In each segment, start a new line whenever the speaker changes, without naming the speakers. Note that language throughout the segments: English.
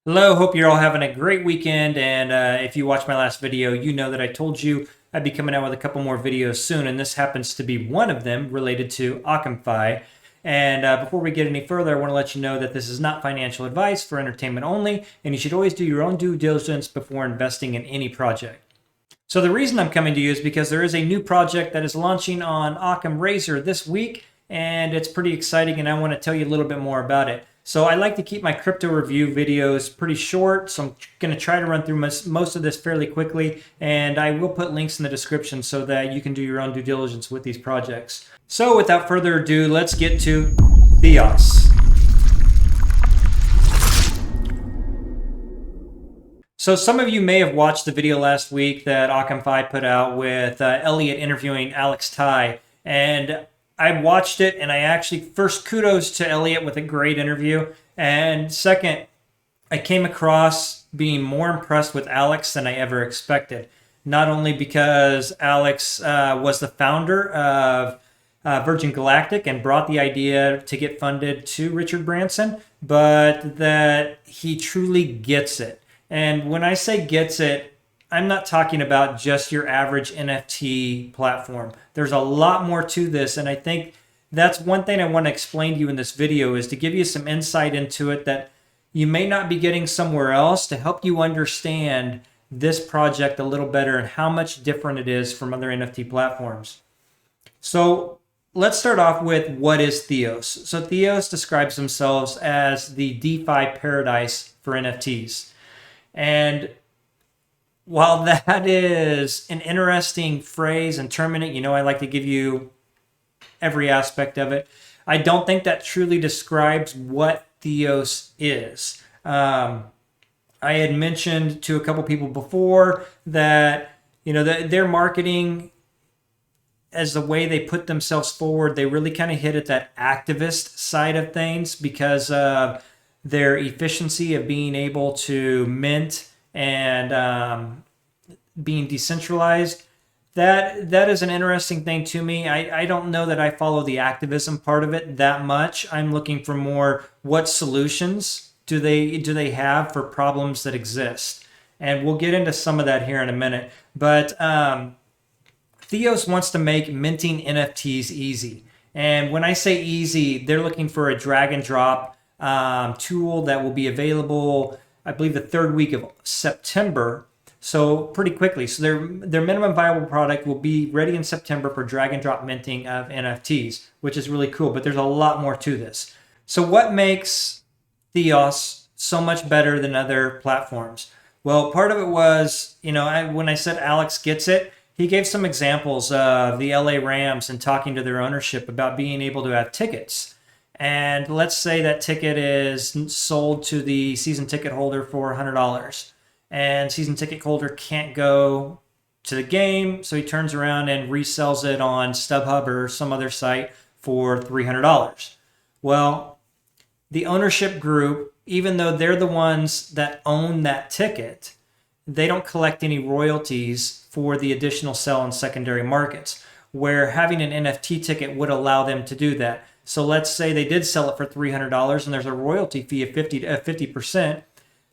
Hello, hope you're all having a great weekend. And if you watched my last video, you know that I told you I'd be coming out with a couple more videos soon, and this happens to be one of them related to Occam.fi. And before we get any further, I want to let you know that this is not financial advice, for entertainment only, and you should always do your own due diligence before investing in any project. So the reason I'm coming to you is because there is a new project that is launching on Occam Razer this week, and it's pretty exciting, and I want to tell you a little bit more about it. So I like to keep my crypto review videos pretty short, so I'm going to try to run through most of this fairly quickly, and I will put links in the description so that you can do your own due diligence with these projects. So without further ado, let's get to Theos. So some of you may have watched the video last week that Occam.fi put out with Elliot interviewing Alex Tai, and I watched it, and I actually, first, kudos to Elliot with a great interview, and second, I came across being more impressed with Alex than I ever expected. Not only because Alex was the founder of Virgin Galactic and brought the idea to get funded to Richard Branson, but that he truly gets it. And when I say gets it, I'm not talking about just your average NFT platform. There's a lot more to this, and I think that's one thing I want to explain to you in this video, is to give you some insight into it that you may not be getting somewhere else, to help you understand this project a little better and how much different it is from other NFT platforms. So let's start off with, what is Theos? So Theos describes themselves as the DeFi paradise for NFTs. And while that is an interesting phrase and term in it, I like to give you every aspect of it, I don't think that truly describes what Theos is. I had mentioned to a couple people before that, their marketing, as the way they put themselves forward, they really kind of hit at that activist side of things because of their efficiency of being able to mint and being decentralized. That is an interesting thing to me. I don't know that I follow the activism part of it that much. I'm looking for more, what solutions do they have for problems that exist, and we'll get into some of that here in a minute. But Theos wants to make minting NFTs easy, and when I say easy, they're looking for a drag and drop tool that will be available, I believe, the third week of September. So pretty quickly. So their minimum viable product will be ready in September for drag and drop minting of NFTs, which is really cool. But there's a lot more to this. So what makes Theos so much better than other platforms? Well, part of it was, when I said Alex gets it, he gave some examples of the LA Rams and talking to their ownership about being able to have tickets. And let's say that ticket is sold to the season ticket holder for $100. And season ticket holder can't go to the game, so he turns around and resells it on StubHub or some other site for $300. Well, the ownership group, even though they're the ones that own that ticket, they don't collect any royalties for the additional sell in secondary markets, where having an NFT ticket would allow them to do that. So let's say they did sell it for $300 and there's a royalty fee of 50%.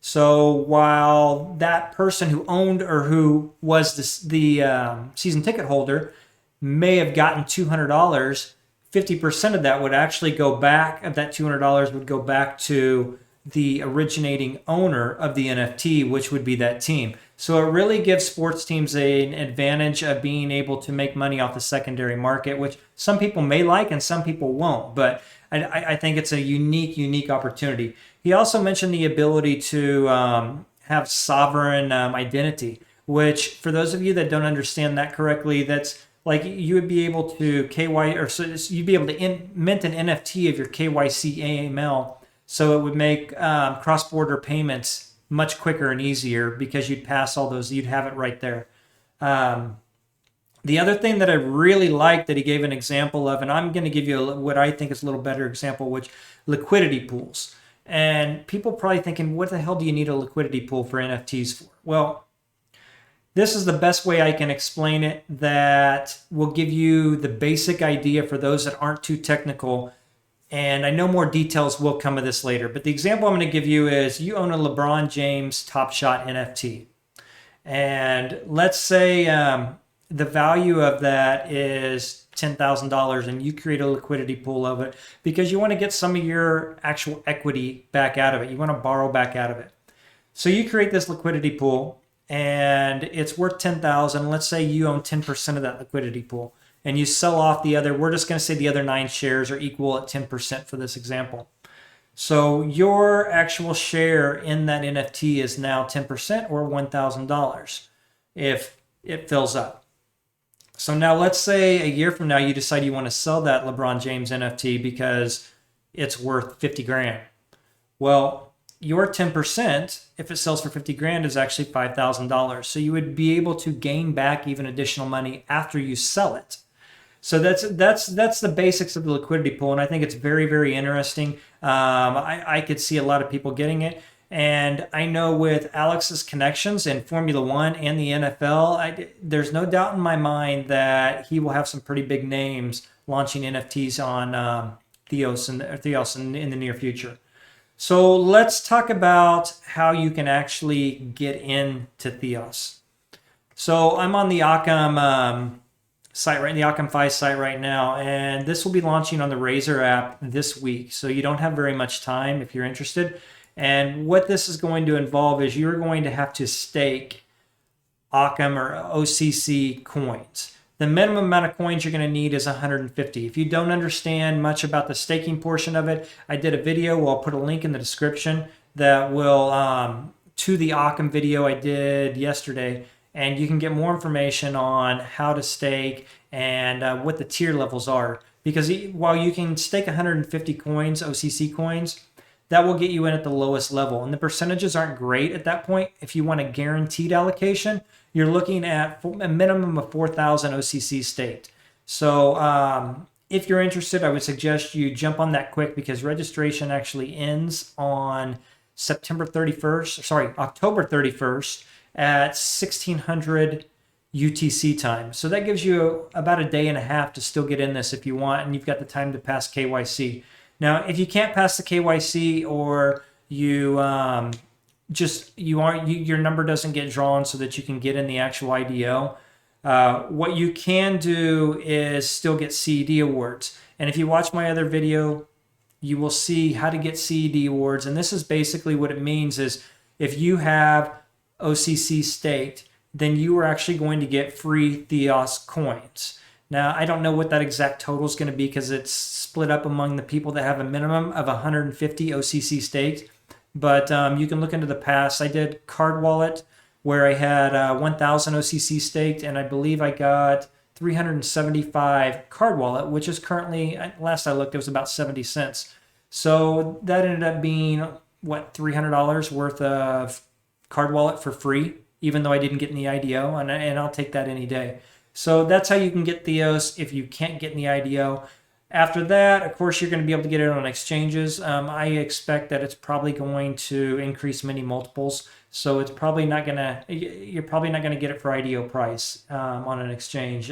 So while that person who owned or who was the season ticket holder may have gotten $200, 50% of that would actually go back, of that $200 would go back to the originating owner of the NFT, which would be that team. So it really gives sports teams an advantage of being able to make money off the secondary market, which some people may like and some people won't. But I think it's a unique opportunity. He also mentioned the ability to have sovereign identity, which, for those of you that don't understand that correctly, that's like you would be able to you'd be able to mint an NFT of your KYC AML, so it would make cross-border payments much quicker and easier because you'd pass all those, you'd have it right there. The other thing that I really like that he gave an example of, and I'm going to give you what I think is a little better example, which liquidity pools. And people probably thinking, what the hell do you need a liquidity pool for NFTs for? Well, this is the best way I can explain it that will give you the basic idea for those that aren't too technical And I know more details will come of this later, but the example I'm going to give you is you own a LeBron James Top Shot NFT. And let's say the value of that is $10,000 and you create a liquidity pool of it because you want to get some of your actual equity back out of it. You want to borrow back out of it. So you create this liquidity pool and it's worth 10,000. Let's say you own 10% of that liquidity pool and you sell off the other, we're just going to say the other 9 shares are equal at 10% for this example. So your actual share in that NFT is now 10% or $1,000 if it fills up. So now let's say a year from now you decide you want to sell that LeBron James NFT because it's worth 50 grand. Well, your 10%, if it sells for 50 grand, is actually $5,000. So you would be able to gain back even additional money after you sell it. So that's the basics of the liquidity pool, and I think it's very, very interesting. I could see a lot of people getting it, and I know with Alex's connections in Formula One and the NFL, there's no doubt in my mind that he will have some pretty big names launching NFTs on Theos in the near future. So let's talk about how you can actually get into Theos. So I'm on the Occam site, right, the Occam.fi site right now, and this will be launching on the Razer app this week. So you don't have very much time if you're interested. And what this is going to involve is you're going to have to stake Occam or OCC coins. The minimum amount of coins you're going to need is 150. If you don't understand much about the staking portion of it, I did a video. Well, I'll put a link in the description that will to the Occam video I did yesterday. And you can get more information on how to stake and what the tier levels are. Because while you can stake 150 coins, OCC coins, that will get you in at the lowest level. And the percentages aren't great at that point. If you want a guaranteed allocation, you're looking at a minimum of 4,000 OCC staked. So if you're interested, I would suggest you jump on that quick because registration actually ends on October 31st. At 1600 UTC time. So that gives you about a day and a half to still get in this if you want, and you've got the time to pass KYC. Now, if you can't pass the KYC or your number doesn't get drawn so that you can get in the actual IDO, what you can do is still get CED awards. And if you watch my other video, you will see how to get CED awards. And this is basically what it means is if you have OCC staked, then you are actually going to get free Theos coins. Now, I don't know what that exact total is going to be because it's split up among the people that have a minimum of 150 OCC staked, but you can look into the past. I did Card Wallet where I had 1,000 OCC staked, and I believe I got 375 Card Wallet, which is currently, last I looked, it was about 70 cents. So that ended up being, what, $300 worth of Card Wallet for free, even though I didn't get in the IDO, and I'll take that any day. So that's how you can get Theos if you can't get in the IDO. After that, of course, you're going to be able to get it on exchanges. I expect that it's probably going to increase many multiples, so it's probably not going to. You're probably not going to get it for IDO price on an exchange.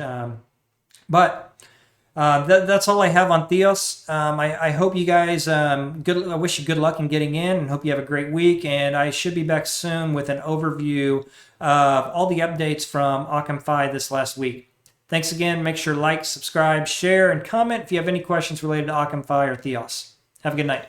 That's all I have on Theos. I hope you guys, I wish you good luck in getting in and hope you have a great week. And I should be back soon with an overview of all the updates from Occam.fi this last week. Thanks again. Make sure to like, subscribe, share, and comment if you have any questions related to Occam.fi or Theos. Have a good night.